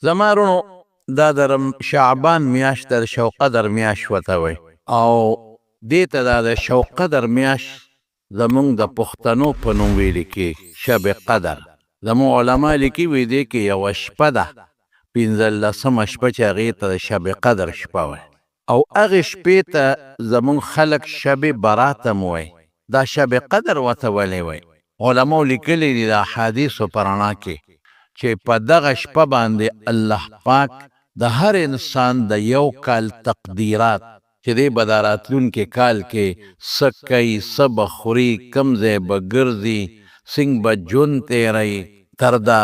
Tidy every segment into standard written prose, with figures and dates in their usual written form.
زما رونو دا د شعبان میاشت د شب قدر میاشت ورته وایي او دې ته دا د شب قدر میاشت زمونږ د پښتنو په نوم ویل کېږي شب قدر. زموږ علما لیکي وي دې کې یوه شپه ده 15مه شپه چې هغې ته د شب قدر شپه وایي او هغې شپې ته زمونږ خلک شب برات هم وایي. دا شب قدر ورته ولې وایي؟ علماو لیکلي دي د احادیثو په رڼا کې چې په دغه شپه باندې الله پاک د هر انسان د یو کال تقدیرات چې دی به دا راتلونکي کال کې څه کوي، څه به خوري، کوم ځای به ګرځي، څنګه به ژوند تېروي، تر دا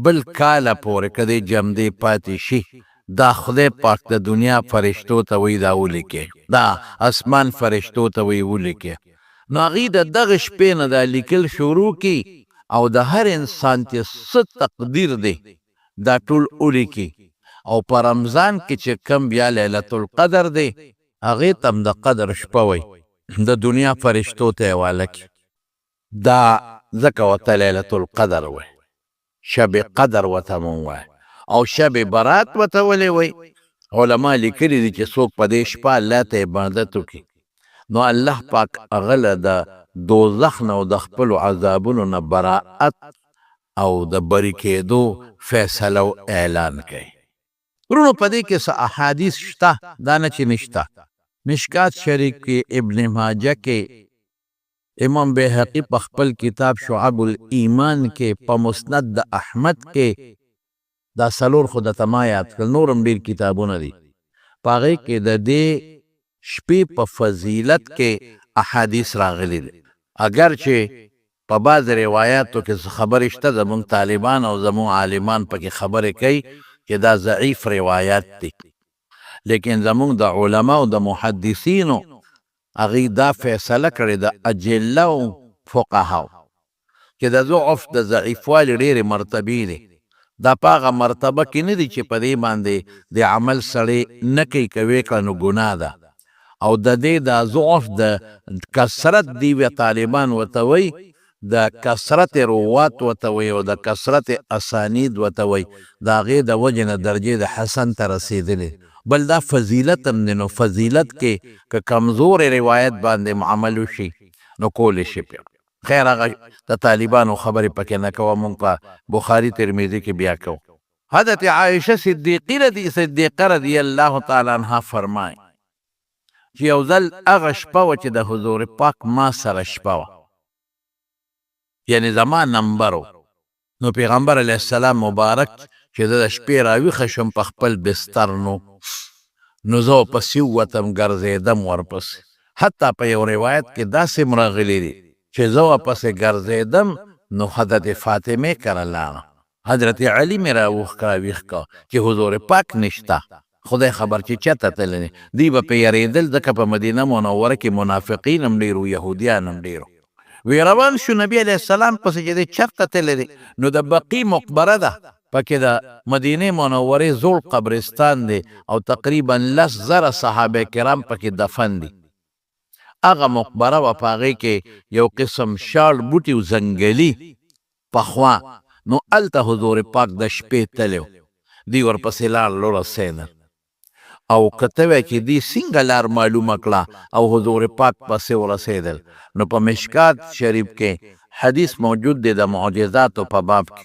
بل کاله پورې که دی جمدې پاتې شي، دا خدای پاک د دنیا فرشتو ته وایي دا ولیکې، دا اسمان فرشتو ته وایي ولیکې. نو هغې د دغه شپې نه دا لیکل شروع کی او د هر انسان چې څه تقدیر دی دا ټول ولیکي. او په رمضان کې چې کم بیا لیلة القدر دی هغې ته هم د قدر شپه وایي، د دنیا فرشتو ته یې حواله کړي. دا ځکه ورته لیلة القدر وایي، شب قدر ورته مونږ وایي. او شب برات ورته ولې وایي؟ علما لیکلي دي چې څوک په دې شپه الله ته عبادت وکړي نو الله پاک هغه له د دوزخ نه او د خپلو عذابونو نه براعت او د بری کېدو فیصله او اعلان کوي. ورونو په دې کې څه احادیث شته، دا نه چې نشته. مشکات شریف کې، ابن ماجه کې، امام بیهقي په خپل کتاب شعب الایمان کې، په مسند د احمد کې، دا څلور خو درته ما یاد کړل، نور هم ډېر کتابونه دي. په هغې کې د دې شپې په فضیلت کې احادیث راغلي دي. اگر چې په بعض روایاتو کې خبرې شته، زمونږ طالبان او زمونږ عالمان پکې خبرې کوي چې دا ضعیف روایات دي، لیکن زمونږ د علما او د محدثینو هغې دا فیصله کړې د اجله او فقهاو چې د ضعف د ضعیفوالي ډېرې مرتبې دي. دا په هغه مرتبه کې نه دي چې په دې باندې د عمل سړی نه کوي، که ویې کړه نو ګناه ده. او د دې د ضعف د کثرت دی و طالبان ورته وایي، د کثرت روات ورته وایي او د کثرت اسانید ورته وایي، د هغې د وجې نه درجې د حسن ته رسېدلې. بل دا فضیلت هم دی. نو فضیلت کې که کمزورې روایت باندې عمل وشي نو کولی شي. خیر هغه د طالبانو خبرې پکې نه کوه، مونږ په بخاري ترمذي کې بیا کوو. حضرت عایشه صدیقه رضی الله تعالی عنها فرمایي چې یو ځل هغه شپه وه چې د حضور پاک ما سره شپه وه، یعنې زما نمبر و. نو پیغمبر علیه السلام مبارک چې زه د شپې راویښه شوم په خپل بستر نو زه ورپسې ووتم، ګرځېدم ورپسې. حتی په یو روایت کې داسې هم راغلی دي چې زه ورپسې ګرځېدم نو حضرت فاطمې کره لاړه، حضرت علي مې راویښ کړه چې حضور پاک نشته، خدای خبر چې چېرته تللی. دوی به پرې یارېدل ځکه په مدینه منوره کې منافقین هم ډېر وو، یهودیان هم ډېر وو. وی روان شو نبي علیه السلام پسې چې دی چېرته تللی دی؟ نو د بقي مقبره ده، پکې د مدینې منورې زوړ قبرستان دی او تقریبا 10,000 صحابه کرام پکې دفن دي. هغه مقبره وه، په هغې کې یو قسم شاړ بوټي و ځنګلي پخوا، نو هلته حضور پاک د شپې تللی و. دوی ورپسې لاړل ورسېدل او کته وی چې دوی څنګه لار معلومه کړه او حضور پاک پسې ورسېدل. نو په مشکات شریف کې حدیث موجود دی د معجزاتو په باب کې،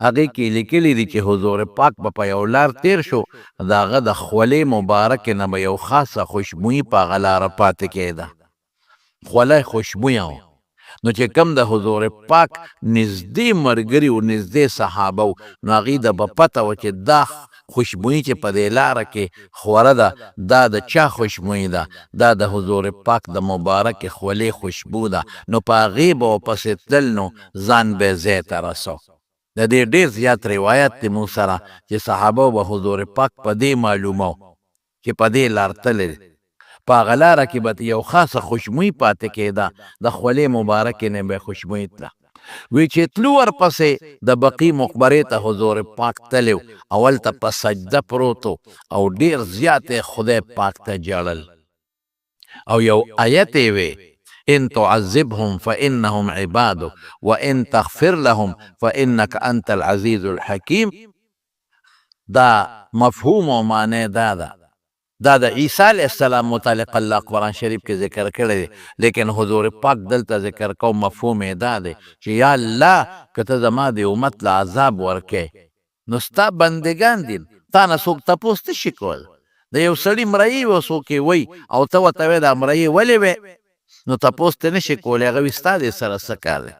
هغې کې لیکلي دي چې حضور پاک په یو لار تیر شو، د هغه د خولې مبارکې نه به یو خاصه خوشبویي په هغه لاره پاتې کېده، خوله خوشبویه وه. نو چې کم د حضور پاک نږدې ملګري و، نږدې صحابه و، نو هغې د به پته وه چې دا خوشبویي چې په دې لاره کې خوره ده، دا د چا خوشبویي ده؟ دا د حضور پاک د مبارکې خولې خوشبو ده. نو په هغې به ورپسې تلل نو ځان به یې ځای ته رسو. د دې ډېر زیات روایت دی مونږ سره چې صحابه به حضور پاک په دې معلومو چې په دې لار تللی، په هغه لاره کې به یو خاصه خوشبویي پاتې کېده، د خولې مبارکې نه به خوشبویي تله. وی چې تلو ورپسې د بقي مقبرې ته حضور پاک تللی او هلته په سجده پروت او ډېر زیات خدای پاک ته ژړل او یو آیت یې وی ان تعذبهم فانهم عبادك وان تغفر لهم فانك انت العزيز الحكيم. دا مفهوم او معنی دا ده. دا د عیسی علیه السلام متعلق الله قرآن شریف کې ذکر کړی دی، لیکن حضور پاک دلته ذکر کو مفهوم یې دا دی چې یا الله که ته زما د امت له عذاب ورکې نو ستا بندګان دي، تا نه څوک تپوس نه شي کول. د یو سړي مرایي و څوک یې وی او ته ورته وایې دا مرایي ولې وې، نو تپوس ته نه شي کولی، هغه وي ستا دې سره څه کار دی.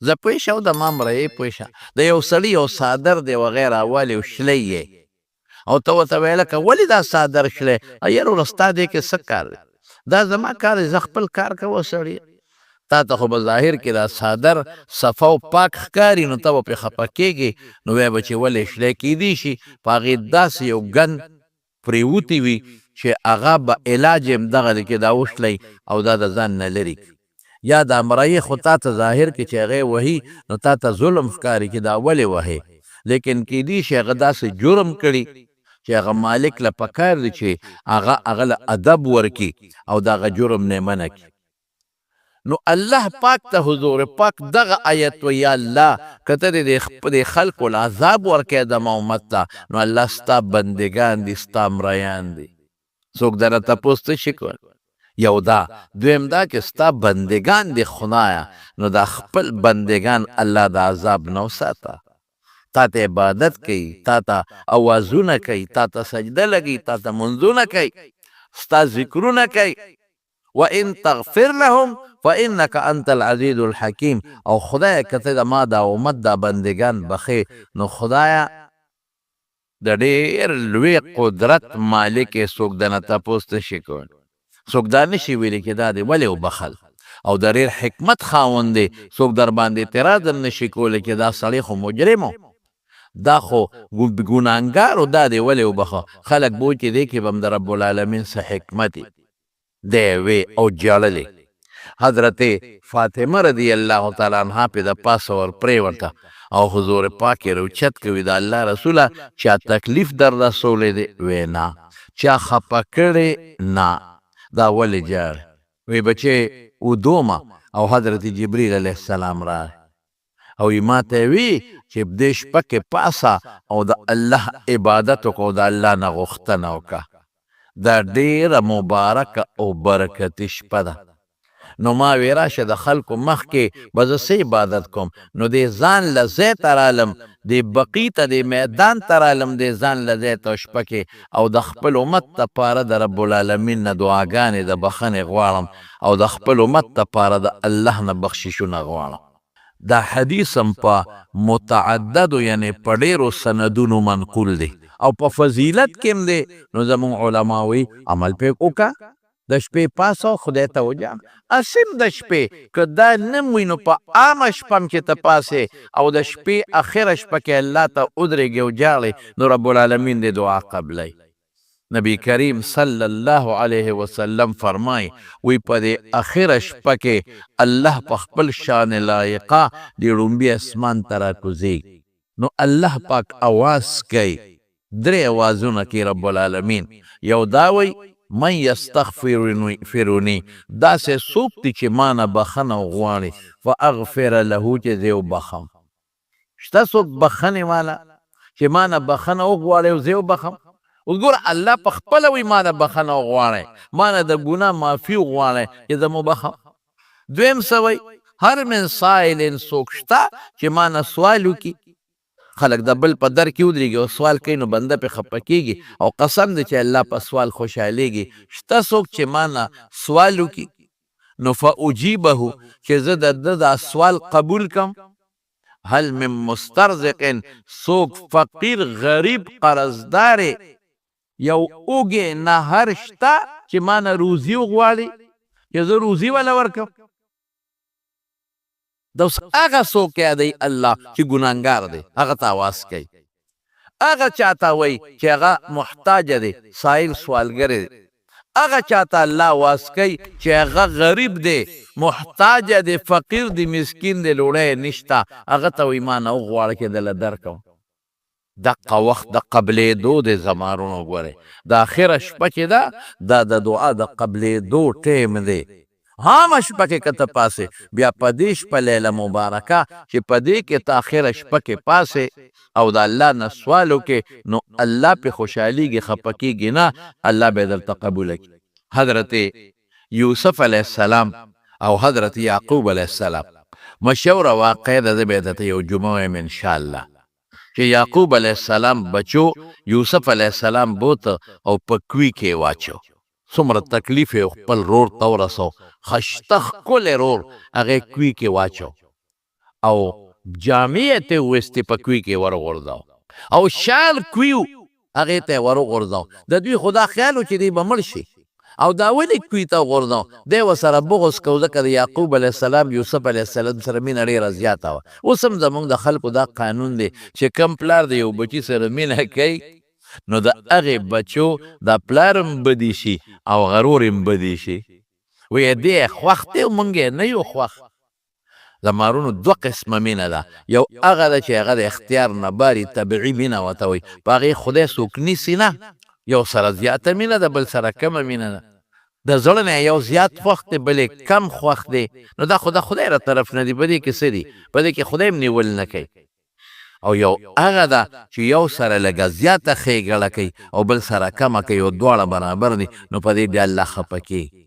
زه پوه شه او د ما مرایي پوه شه، د یو سړي یو څادر دی وغیره اولې شلی یې او ته ورته وایې لکه ولې دا څادر شلی، یار وروره ستا دې کې څه کار دی، دا زما کار دی، زه خپل کار کوه سړي. تا ته خو به ظاهر کې دا څادر صفا او پاک ښکاري، نو ته به پرې خفه کېږې، نو وایې به چې ولې شلی کیدی شي په هغې داسې یو ګند پرېوتې وي چې هغه به علاج هم دغه دی کې دا وشلی او دا د ځان نه لرې کړي. یا دا مرایې خو تا ته ظاهر کې چې هغې وهي نو تا ته ظلم ښکاري چې دا ولې وهې، لیکن کیدی شي هغه داسې جرم کړي چې هغه مالک له پکار دی چې هغه له ادب ورکړي او د هغه جرم نه منع کړي. نو الله پاک ته حضور پاک دغه آیت و یا الله که ته د خلکو له عذاب ورکې زما امت ته، نو الله ستا بندګان دي، ستا مریان دي، څوک درنه تپوس نه شي کولی. یو دا. دویم دا که ستا بندگان دی خدایه، نو دا خپل بندگان الله د عذاب نه وساته. تا ته عبادت کوي، تا ته اوازونه کوي، تا ته سجده لګي، تا ته منځونه کوي، ستا ذکرونه کوي. وان تغفر لهم فانک انت العزیز الحکیم. او خدایه که ته د ما دا امت دا بندگان بخې، نو خدایه د ډېر لوی قدرت مالک یې، څوک دنه تپوس نه شي کولی. څوک دا نشي ویلی چې دا دی ولې وبخل، او د ډېر حکمت خاوند دی، څوک در باندې اعتراض هم نشي کولی چې دا سړی خو مجرم دا خو ګناهګار دا دی ولې وبخه. خلک به وایي چې دې کې به هم د رب العالمین څه حکمت دی وی او جړلې. حضرت فاطمه رضی الله تعالی عنها پې د پاسه ور پرېوته او حضور پاک یې روچت کوي د الله رسوله چا تکلیف در رسولی دی؟ وی نه. چا خفه کړی؟ نه. دا ولې جاړ؟ وی بچې ودومه او حضرت جبریل علیه السلام راغی او ما ته وی چې دې شپه کې پاسه او د الله عبادت وکړه او د الله نه غوښتنه وکړه. دا ډېره مبارکه او برکتي شپه ده. نو ما وی راشه د خلکو مخ کې به زه څه عبادت کوم؟ نو دې ځان له ځای ته رالم، دې بقي ته دې میدان ته رالم، دې ځان له ځای ته شپه کې او د خپل امت دپاره د رب العالمین نه دعاګانې د بخښنې غواړم او د خپل امت دپاره د الله نه بخششونه غواړم. دا حدیث هم په متعددو یعنی په ډېرو سندونو منقول دی او په فضیلت کې هم دی. نو زمونږ علما وی عمل پې وکړه، د شپې پاسه خدای ته وجام اسیم د شپې که دا نم وي نو په عامه شپه هم چې ته پاسې او د شپې اخره شپه کې الله ته ودرېږې او جاړې، نو رب العالمین دې دعا قبلی. نبی کریم صلی الله علیه وسلم فرمای وی په دې اخره شپه کې الله په خپل شان لایقه د ړومبي اسمان ته راکوزېږي. نو الله پاک اواز کوي، درې اوازونه کوي رب العالمین. یو دا وی من یستغفرنی، داسې څوک دی چې ما نه بخښنه وغواړي فاغفر له چې زه وبخم. شته څوک بخښنې والا چې ما نه بخښنه وغواړي او زه وبخم؟ اوس ګوره الله په خپله وایي ما نه بخښنه وغواړئ، ما نه د ګناه معافي وغواړئ چې زه مو بخم. دویم څه وایي؟ هر من سائل څوک شته چې ما نه سوال وکړي. خلک د بل په در کې ودرېږي او سوال کوي نو بنده پې خفه کېږي او قسم دی چې الله په سوال خوشحالېږي. شته څوک چې ما نه سوال وکړي نو فاجیبه چې زه د ده دا سوال قبول کم. هل من مسترزق څوک فقیر غریب قرضدار یو اوږې نهر شته چې ما نه روزي وغواړي چې زه روزي وله ورکم. دا اوس هغه څوک یادوي الله چې ګناهګار دی، هغه ته آواز کوي. هغه چاته وایي چې هغه محتاجه دی، سایل سوالګر دی. هغه چاته الله آواز کوي چې هغه غریب دی، محتاجه دی، فقیر دی، مسکین دی، لوړی نشته، هغه ته وایي ما نه وغواړه چې دله درکوم. دقه وخت د قبلېدو د زمانونو ګورئ، د اخره شپه چې ده دا د دعا د قبلېدو ټیم دی. عامه شپه کې که ته پاسې بیا په دې شپه لیله مبارکه چې په دې کې ته اخره شپه کې پاسې او د الله نه سوال وکې نو الله پې خوشحالېږي خفه کېږي نه الله به یې درته قبوله کړي حضرت یوسف علیه السلام او حضرت یعقوب علیه السلام مشهوره واقع ده زه به یې درته یو جمعه وایم انشاءالله چې یعقوب علیه السلام بچو یوسف علیه السلام بوته او په کوی کې واچو څومره تکلیف یې خپل رور ته ورسو خشته ښکلی رور هغې کوی کې واچو او جامې یې ترې وویستې په کوی کې یې ورغورځاو او شال کوي و هغې ته یې ورغورځاو د دوی خو دا خیال و چې دی به مړ شي او دا ولې کوی ته غورځاو دی ورسره بغض کو ځکه د یعقوب علیه السلام یوسف علیه السلام سره مینه ډېره زیاته وه اوس هم زموږ د خلکو دا قانون دی چې کم پلار د یو بچي سره مینه کوي نو د هغې بچو دا پلار هم بدي شي او غرور هم بدي شي وی دی خوښ دی او موږ یې نه یو خوښ د مارونو دوه قسمه مینه ده یو هغه ده چې هغه د اختیار نه باري طبیعي مینه ورته وایي په هغې خدای څوک نیسي نه یو سره زیاته مینه ده بل سره کمه مینه ده د زړه نه یو زیات خوښ دی بل کم خوښ دی نو دا خو د خدای را طرف نه دی په دې کې څه دي په دې کې خدای هم نیول نه کوي او یو هغه ده چې یو سره لږه زیاته ښېګړه کوي او بل سره کمه کوي او دواړه برابر دي نو په دې بیا الله خفه کېږي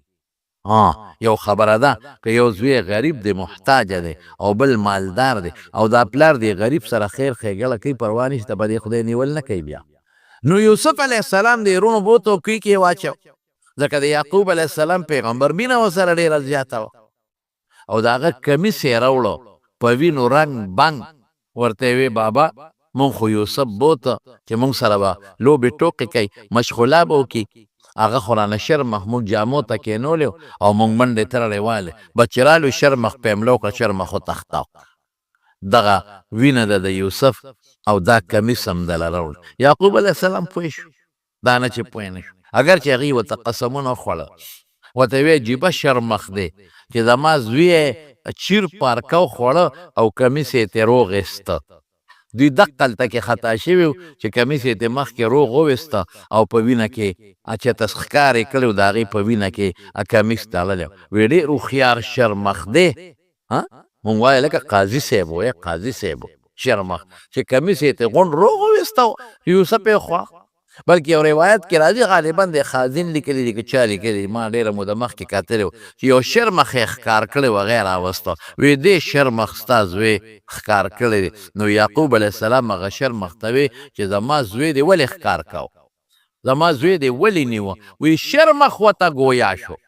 یو خبره ده که یو زوی غریب دی محتاجه دی او بل مالدار دی او دا پلار دی غریب سره خیر ښېګړه کوي پروا نشته په دې خدای نیول نه کوي بیا نو یوسف علیه السلام د رونو بوتو کوی کې واچو ځکه د یعقوب علیه السلام پیغمبر مینه ورسره ډېره زیاته وه او د هغه کمیس یې راوړو په وینو رنګ بنګ ورته یې بابا مونږ خو یوسف بوته چې مونږ سره به لوبې ټوقې کوي مشغولا به وکړي هغه خو رانه شرمخ مونږ جامو ته کېنولې او مونږ منډې تړلې والې بس چې رالو شرمخ په املا وکړه شرمخ وتښتاو دغه وینه ده د یوسف او دا کمیس هم دله راوړل یعقوب علیه السلام پوه شو دا نه چې پوه نه شو اگر چې هغې ورته قسمونه وخوړل ورته ویې جیبه شرمخ دی چې زما زوی چیر پارکه وخوړه او کمیس یې ترې روغېسته دوی دقلته کې خطا شوي و چې کمیس یې ترې مخکې روغ وویسته او په وینه کې چېرته ښکار یې کړی و د هغې په وینه کې کمیس تړلی وی ډېر هوښیار شرمخ دی مونږ وایه لکه قاضي صاحب وایه قاضي صاحب شرمخ چې کمیس یې ترې غونډ روغ وویسته یوسف یې خواښ بلکې یو روایت کې راځي غالبا د خازن لیکلی دی که چا لیکلی ما ډېره موده مخکې کتلی و چې یو شرمخ یې ښکار کړی و هغې راوسته وی دې شرمخ ستا زوی ښکار کړی دی نو یعقوب علیه السلام هغه شرمخ ته وی چې زما زوی دی ولې ښکار کو زما زوی دی ولې نیوه وی شرمخ ورته ګویا شو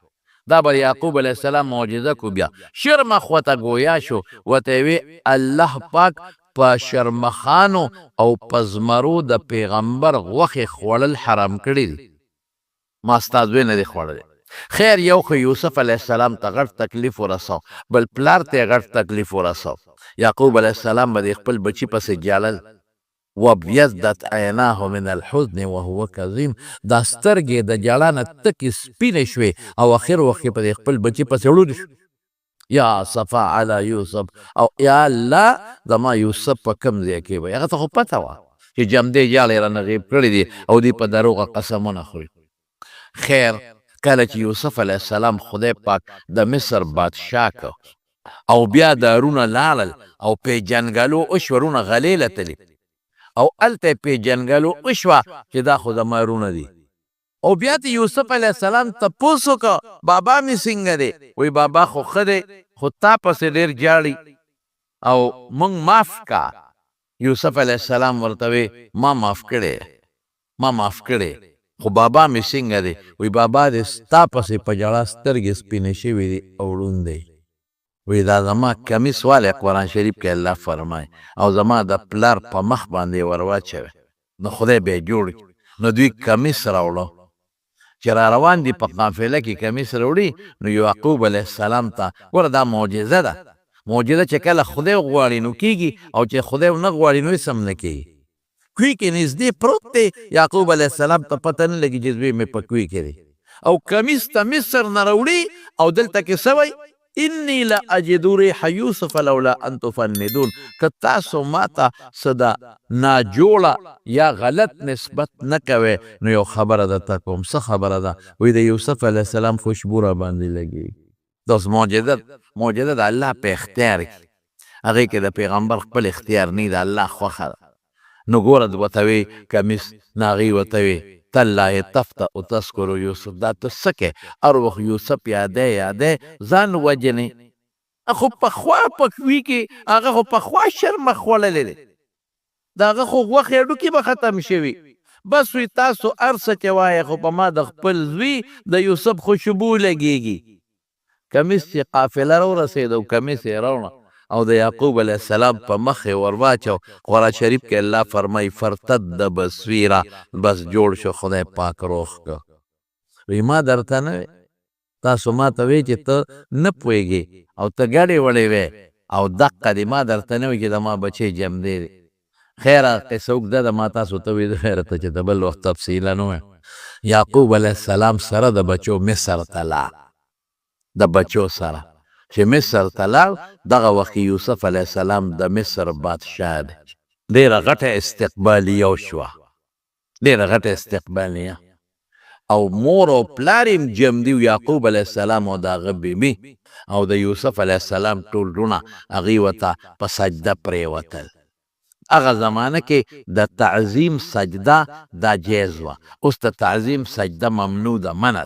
دا به یعقوب علیه السلام معجزه کو بیا شرمخ ورته ګویا شو ورته وی الله پاک په شرمخانو او په زمرو د پیغمبر غوښې خوړل حرام کړي دي ما ستا زوی نه دی خوړلی خیر یو خو یوسف علیه السلام ته غټ تکلیف ورسو بل پلار ته یې غټ تکلیف ورسو یعقوب علیه السلام به د خپل بچي پسې جالل وابیضت عیناه من الحزن وهو کظیم دا سترګې د ژړا نه تکې سپینې شوې او اخر وخت کې په د خپل بچي پسې ړوند شو یا صفا علی یوسف او یا الله زما یوسف په کوم ځای کې وی هغه ته خو پته وه چې جمدې جاله یې رانه غیب کړي دي او دوی په دروغه قسمونه خوري خیر کله چې یوسف علیه السلام خدای پاک د مصر بادشاه که او بیا دارونه لاړل او پیژنګلو وشورونه غلې لتلي او هلته یې پیژنګلو وشوه چې دا خو زما رونه دي او بیا ته یوسف علیه السلام تپوس وکړه بابا مې څنګه دی وی بابا خو ښه دی خو تا پسې ډېر جاړي او موږ معاف کا یوسف علیه السلام ورته وی ما معاف کړی خو بابا مې څنګه دی وی بابا دې ستا پسې په ژړا سترګې سپینې شوې دي او ړوند دی وی دا زما کمیس والی قرآن شریف کې الله فرمای او زما د پلار په مخ باندې ور واچوي نو خدای به یې جوړ نو دوی کمیس راوړو چې را روان دي په قافله کې کمیس راوړي نو یعقوب علیه السلام ته ګوره دا معجزه ده معجزه چې کله خدای غواړي نو کېږي او چې خدای ونه غواړي نو هېڅ هم نه کېږي کوی کې نږدې پروت دی یعقوب علیه السلام ته پته نه لګي چې زوی مې په کوی کې دی او کمیس ته مصر نه راوړي او دلته کې څه وایي انی لاجد ریح یوسف لولا ان تفندون که تاسو ماته څه د ناجوړه یا غلط نسبت نه کوئ نو یو خبره درته کوم څه خبره ده وایي د یوسف علیه السلام خوشبو را باندې لګي داس معجزه د الله په اختیار کې هغې کې د پیغمبر خپل اختیار نه د الله خوښه ده. نو ګوره ورته وی کمیس نه هغې ورته وی تالله تفتأ تذکر یوسف دا ته څه کوې هر وخت یوسف یادی ځان وجنې خو پخوا په کوي کې هغه خو پخوا شرمه خوړلی دی د هغه خو غوښې هډوکي به ختم شوي بس وي تاسو هر څه چې وایې خو په ما د خپل زوی د یوسف خوشبو لګېږي. کمیس چې قافله راورسېده کمیس یې راوړه او د یعقوب علیه السلام په مخ یې ور واچو. قرآن شریف کې الله فرمایي فرتد بصیره بس جوړ شو خدای پاک روغ که. وی ما درته نه وی تاسو ما ته وی چې ته نه پوهېږې او ته ګډې وړې وې او دقه دې ما درته نه وی چې د ما بچی جمدی دی. خیره قصه اوږده ده ما تاسو ته وی خیره ته چې د بل وخت تفصیله نه وایم. یعقوب علیه السلام سره د بچو مصر ته لاړ د بچو سره چې مصر ته لاړ دغه وخت یوسف علیه السلام د مصر بادشاه دی. ډېره غټه استقبالیه وشوه ډېره غټه استقبالیه او مور او پلار یې جمدي و یعقوب علیه السلام او د هغه بیبي او د یوسف علیه السلام ټول وروڼه هغې ورته په سجده پرېوتل. هغه زمانه کې د تعظیم سجده دا جایز وه. اوس د تعظیم سجده ممنوع ده منع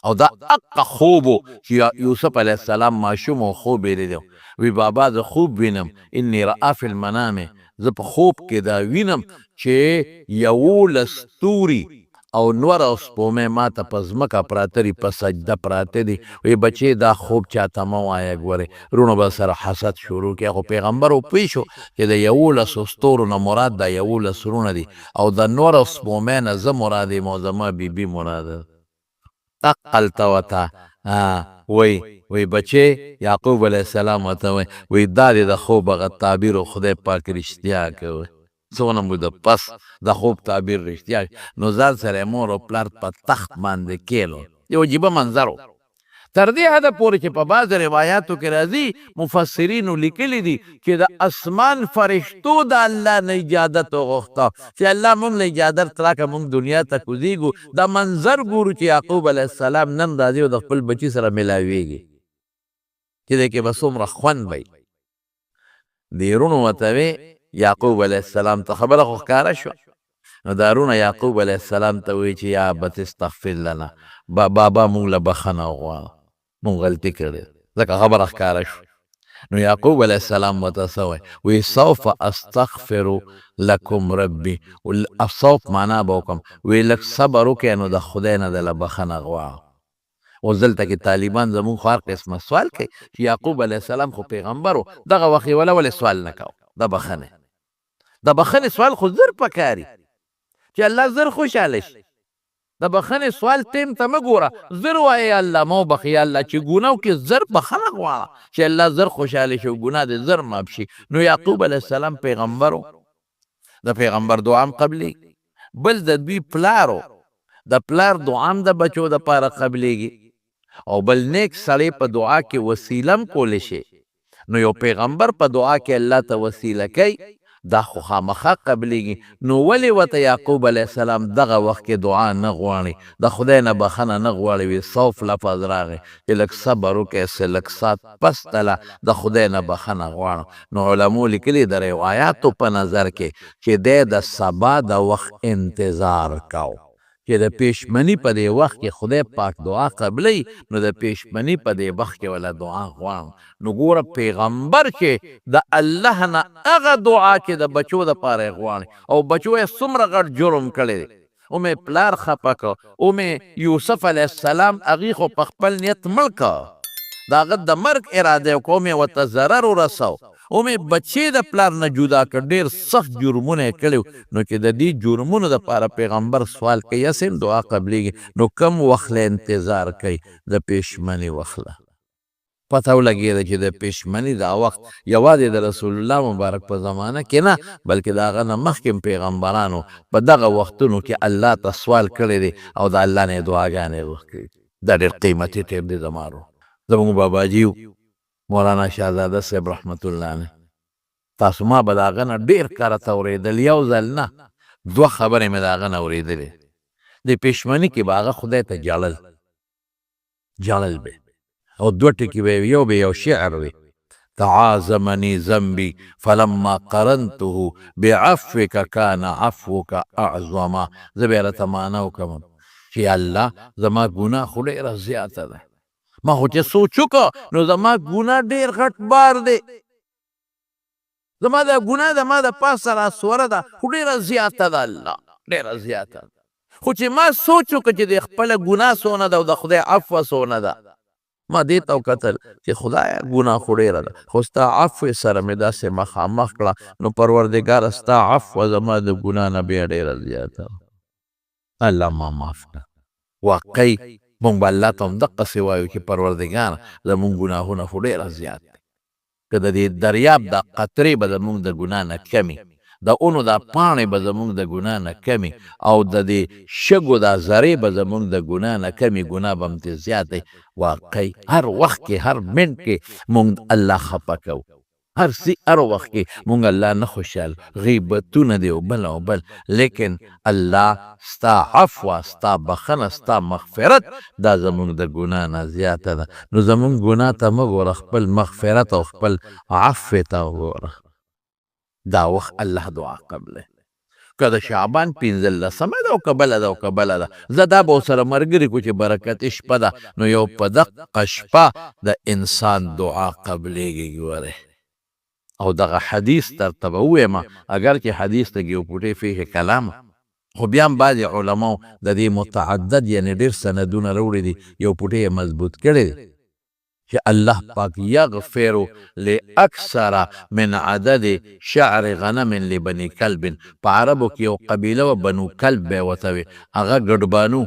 او دا اقا خوب و چې یوسف علیه السلام ماشوم و خوب یې لیدو وی بابا زه خوب وینم انی رأى فی المنام زه په خوب کې دا وینم چې 11 ستوري او نور او سپومې ما ته په ځمکه پراته دي په سجده پراته دي. وی بچې دا خوب چاته مه وایه ګورې وروڼو به سره حسد شروع کړي. خو پیغمبر وپوه شو چې د 11 ستورو نه مراد دا 11 وروڼه دي او د نور او سپومې نه زه مراد یم او زما بیبي مراد ده. هلته ورته وی بچې یعقوب علیه السلام ورته وی دا دې د خوب هغه تعبیر و خدای پاک رښتیا کوي څونه موده پس د خوب تعبیر رښتیا نو ځان سره مور او پلار په تخت باندې کېلو. یو عجیبه منظر و تر دې حده پورې چې په بعض روایاتو کې راځي مفسرینو لیکلي دي چې د اسمان فرشتو د الله نه اجازت وغوښته چې الله موږ له اجازت راکړه موږ دنیا ته کوزیږو دا منظر ګورو چې یعقوب علیه السلام نن راځي او د خپل بچي سره میلاویږي چې دی کې به څومره خوند وی. دې وروڼو ورته وی یعقوب علیه السلام ته خبره خو ښکاره شوه نو دا وروڼه یعقوب علیه السلام ته وی چې یا ابت استغفر لنا بابا موږ له بخښنه وغواړه مونږ غلطي کړې ځکه خبره ښکاره شو. نو یعقوب علیه السلام ورته څه وی سوف استغفر لکم ربي سوف معنا به وکړم وی لږ صبر وکړې نو د خدای نه دله بخښنه غواړه. اوس دلته کې طالبان زمونږ خو هر قسمه سوال کوي چې یعقوب علیه السلام خو پیغمبر و دغه وخت یې ولې سوال نه کوو د بخښنې سوال خو زر پکاري چې الله زر خوشحاله شي. د بخښنې سوال ټیم ته مه ګوره زر وایې الله ما وبخښي الله چې ګناه وکړي زر بخښنه غواړه چې الله زر خوشحاله شي او ګناه دې زر معاف شي. نو یعقوب علیه السلام پیغمبر و د پیغمبر دعا هم قبلېږي بل د دوی پلار و د پلار دعا هم د بچو دپاره قبلېږي او بل نیک سړی په دعا کې وسیله هم کولی شي. نو یو پیغمبر په دعا کې الله ته وسیله کوي دا خو خامخا قبلېږي. نو ولې ورته یعقوب علیه السلام دغه وخت کې دعا نه غواړي د خدای نه بخښنه نه غواړي وی سوف لفظ راغی چې لږ صبر وکړې څه لږ ساعت پس تله د خدای نه بخښنه غواړم. نو علمو لیکلي د روایاتو په نظر کې چې دی د سبا د وخت انتظار کو چې د پیشمني په دې وخت کې خدای پاک دعا قبلوي نو د پیشمني په دې وخت کې ولا دعا غواړم. نو ګوره پیغمبر چې د الله نه هغه دعا چې د بچو دپاره یې غواړي او بچو یې څومره غټ جرم کړی دی او مې پلار خفه کړ او مې یوسف علیه السلام هغې خو په خپل نیت مړ کړ د هغه د مرګ اراده وکړه او مې ورته ضرر ورسو او مې بچې د پلار نه جدا کړ ډېر سخت جرمونه یې کړي نو چې د دې جرمونو دپاره پیغمبر سوال کوي هسې هم دعا قبلېږي نو کم وخت له انتظار کوي د پیشمني وخت له پته ولګېده چې د پیشمني دا وخت یوازې د رسول الله مبارک په زمانه کې نه بلکې د هغه نه مخکې پیغمبرانو په دغه وختونو کې الله ته سوال کړی دی او د الله نه یې دعاګانې وکړي. دا ډېر قیمتي ټیم دی زمارو زموږ باباجي مولانا شهزاده صاحب رحمت الله علیه تاسو ما به د هغه نه ډېر کارته اورېدل یو ځل نه 2 خبرې مې د هغه نه اورېدلې د پیشمني کې به هغه خدای ته جړل به او دوه ټکي به یو به یو شعر وي تعاظمني ذنبي فلما قرنته بعفوك كان عفوك اعظما. زه به راته معنا وکړم چې الله زما ګناه خو ډېره زیاته ده، ما خو چې سوچ وکړه نو زما ګناه ډېر غټ بار دی، زما دا ګناه د ما د پاسه راسوره ده خو ډېره زیاته ده الله، ډېره زیاته ده. خو چې ما سوچ وکړه چې د خپله ګناه څونه ده او د خدای عفوه څونه ده، ما دې ته وکتل چې خدایه ګناه خو ډېره ده، خو ستا عفوې سره مې داسې مخامخ کړه نو پروردګاره ستا عفوه زما د ګناه نه بیا ډېره زیاته ده. الله ما معاف کړه. واقعي مونږ به الله ته هم دقسې وایو چې پروردګاره زمونږ ګناهونه خو ډېره زیات دي، که د دې دریاب دا قطرې به زمونږ د ګناه نه کمې، د اونو دا پاڼې به زمونږ د ګناه نه کمې، او د دې شګو دا ذرې به زمونږ د ګناه نه کمې، ګناه به همتې زیات دی. واقعي هر وخت کې هر منټ کې مونږ الله خفه کوو، هر وخت کې مونږ الله نه خوشحال، غیبتونه دی او بل، لیکن الله ستا عفوه، ستا بخنه، ستا مغفرت دا زمونږ د ګناه نه زیاته ده. نو زمونږ ګناه ته مه ګوره، خپل مغفرت او خپل عفو ته وګوره. دا وخت الله دعا قبله. که د شعبان 15مه ده او که بله ده او که بله ده، زه دا به ورسره ملګري کړو چې برکتي شپه ده، نو یو په دقه شپه د انسان دعا قبلېږي. ګورئ او دغه حدیث درته به ووایم، اگر چې حدیث ته یو پوټې فیه کلام، خو بیا هم بعضې علماو د دې متعدد یعنې ډېر سندونه راوړي دي، یو پوټې یې مضبوط کړی دی چې الله پاک یغفر لاکثر من عدد شعر غنم لبني کلب. په عربو کې یو قبیله و بنو کلب به یې ورته وي، هغه ګډبانو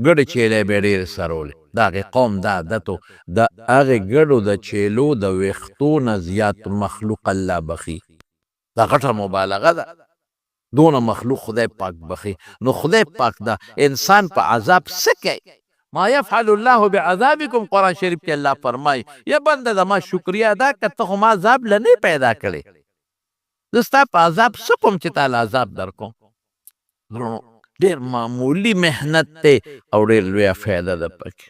ګډې چیلې به یې ډېرې سرولې. د هغې قوم دا عادت و، د هغې ګډو د چیلو د ویښتو نه زیات مخلوق الله بخي. دا غټه مبالغه ده، دونه مخلوق خدای پاک بخي. نو خدای پاک دا انسان په عذاب څه کوي؟ ما یفعل الله بعذابکم، قرآن شریف کې الله فرمایي یا بنده زما شکریه ادا که ته خو ما عذاب له نه پیدا کړې، زه ستا په عذاب څه کوم چې تا له عذاب در کوم. ډېر معمولي محنت دی او ډېر لویه فایده ده پکې.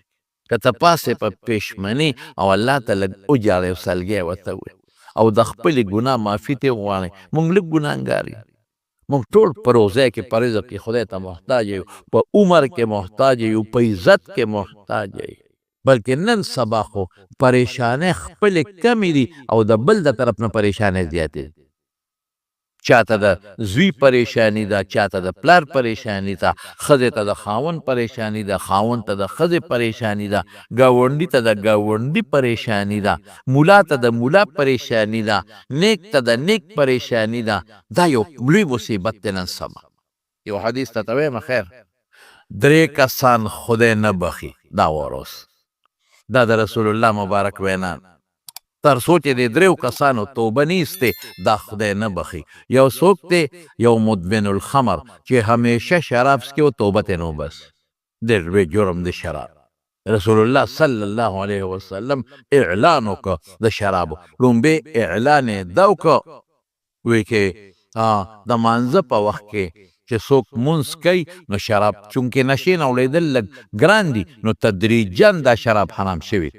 که ته پاسې په پېشمني او الله ته لږ وجاړې او سلګۍ ورته ووایې او د خپلې ګناه معافي ترې وغواړې. مونږ لږ ګناهګار یو، مونږ ټول په روزۍ کې په رزق کې خدای ته محتاج یو، په عمر کې محتاج یو، په عزت کې محتاج یو، بلکې نن سبا خو پریشانۍ خپلې کمې دي او د بل د طرف نه پریشانۍ زیاتې دي. چاته د زوی پریشانی ده، چاته د پلار پریشانی ده، ښځې ته د خاوند پریشانی ده، خاوند ته د ښځې پریشانی ده، ګاونډي ته د ګاونډي پریشانی ده، مولا ته د مولا پریشانی ده، نیک ته د نیک پریشانی ده. دا یو لوی مصیبت دی نن سبا. یو حدیث ته وایم خیر، 3 کسان خدای نه بخي دا وروس. دا د رسول الله مبارک وینا، تر څو چې د 3 کسانو توبه نیسته دا خدای نه بخي. یو څوک دی، یو مدمن الخمر چې همیشه شراب څکي او توبه ته نو بس ډېر لوی جرم د شراب. رسول الله صلی الله علیه وسلم اعلان وکړه د شرابو، لومبې اعلان یې دا وکړه وایي کې د مانځه په وخت کې چې څوک مونځ کوي نو شراب چونکې نشې نه اورېدل لږ ګران دي، نو تدریجاً دا شراب حرام شوي.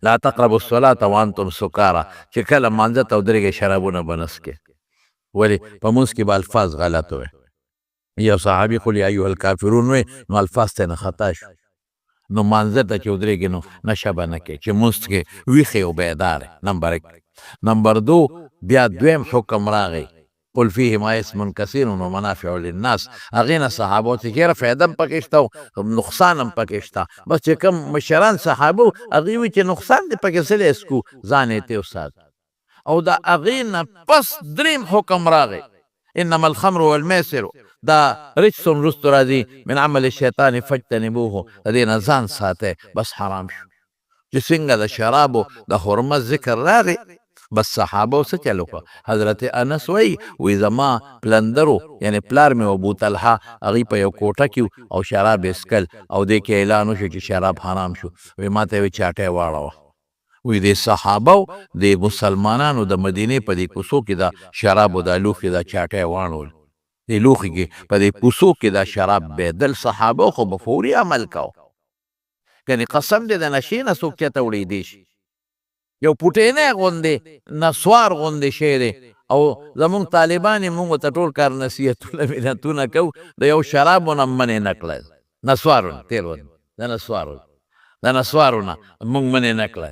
لا تقربوا الصلاة وانتم سکارا، چې کله مانځه ته ودرېږئ شرابونه به نه څکئ. ولې په مونځ کې به الفاظ غلط وی. یو صحابي خو یا ایها الکافرون وی نو الفاظ ته نه خطا شو. نو مانځه ته چې ودرېږي نو نشه به نه کوې، چې مونځ کې ویښې او بیدار. نمبر 1. نمبر 2 بیا دویم حکم راغی، قل فیهما اسم کثیر و منافع للناس. هغې نه صحابو چې چېرې فایده هم پکې شته او نقصان هم پکې شته، بس چې کوم مشران صحابو هغې وایي چې نقصان دې پکې څه دی څکو، ځان یې تېو سات. او د هغې نه پس دریم حکم راغی، انما الخمر والمیسر، دا رجس وروستو راځي من عمل الشیطان فاجتنبوه، د دې نه ځان ساتئ، بس حرام شو. چې څنګه د شرابو د حرمت ذکر راغی، بس صحابو څه چل وکړه. حضرت انس وی زما پلندرو یعنی پلار مې ابو طلحه هغې په یو کوټه کې او شراب یې څکل او دې کې اعلان وشو چې شراب حرام شو. وی ما ته یې چاټی واړوه. وی د صحابو د مسلمانانو د مدینې په دې کوڅو کې دا شرابو دا لوښي دا چاټی واړول، دې لوښي کې په دې کوڅو کې دا شراب بهدل. صحابو خو به فوري عمل کو، کنې قسم دې د نشې نه څوک چاته وړېدی شي یو پوټینی غوندې نسوار غوندې شی دی او زمونږ طالبان یې مونږ ته ټول کار نصیحتونه مینتونه کوو د یو شرابو نه منې نه کړه نسوارو نه تېر د نسوارو نه مونږ منې نه کړه